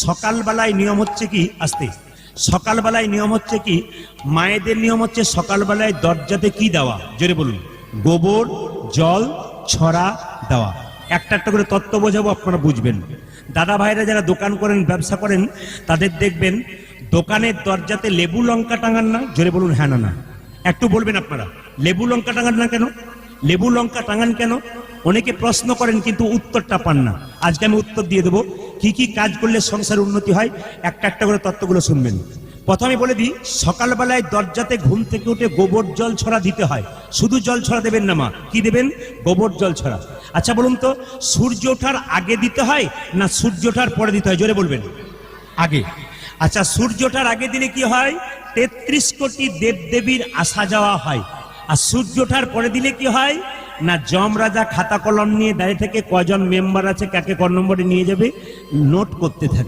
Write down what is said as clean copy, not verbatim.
সকালবেলায় নিয়ম হচ্ছে কি, আসতে, সকালবেলায় নিয়ম হচ্ছে কি, মায়েদের নিয়ম হচ্ছে সকালবেলায় দরজাতে কি দেওয়া, জোরে বলুন, গোবর জল ছড়া দেওয়া। একটা একটা করে তত্ত্ব বোঝাবো, আপনারা বুঝবেন। দাদা ভাইরা যারা দোকান করেন, ব্যবসা করেন, তাদের দেখবেন দোকানের দরজাতে লেবু লঙ্কা টাঙান না, জোরে বলুন হ্যাঁ না না, একটু বলবেন আপনারা, লেবু লঙ্কা টাঙান না কেন? লেবু লঙ্কা টাঙান কেন? অনেকে প্রশ্ন করেন কিন্তু উত্তরটা পান না। আজকে আমি উত্তর দিয়ে দেবো, কি কি কাজ করলে সংসার উন্নতি হয়, একটা একটা করে তত্ত্বগুলো শুনবেন। প্রথমে বলে দিই, সকালবেলায় দরজাতে ঘুম থেকে উঠে গোবর জল ছড়া দিতে হয়। শুধু জল ছড়া দেবেন না মা, কি দেবেন? গোবর জল ছড়া। আচ্ছা বলুন তো, সূর্য ওঠার আগে দিতে হয় না সূর্য ওঠার পরে দিতে হয়? জোরে বলবেন। আগে। আচ্ছা, সূর্য ওঠার আগে দিলে কি হয়? 33 কোটি দেবদেবীর আসা যাওয়া হয়। আর সূর্য ওঠার পরে দিলে কি হয় না, যমরাজা খাতা কলম নিয়ে দাঁড়িয়ে থেকে কজন মেম্বার আছে, কাকে ক নম্বরে নিয়ে যাবে, নোট করতে থাকে।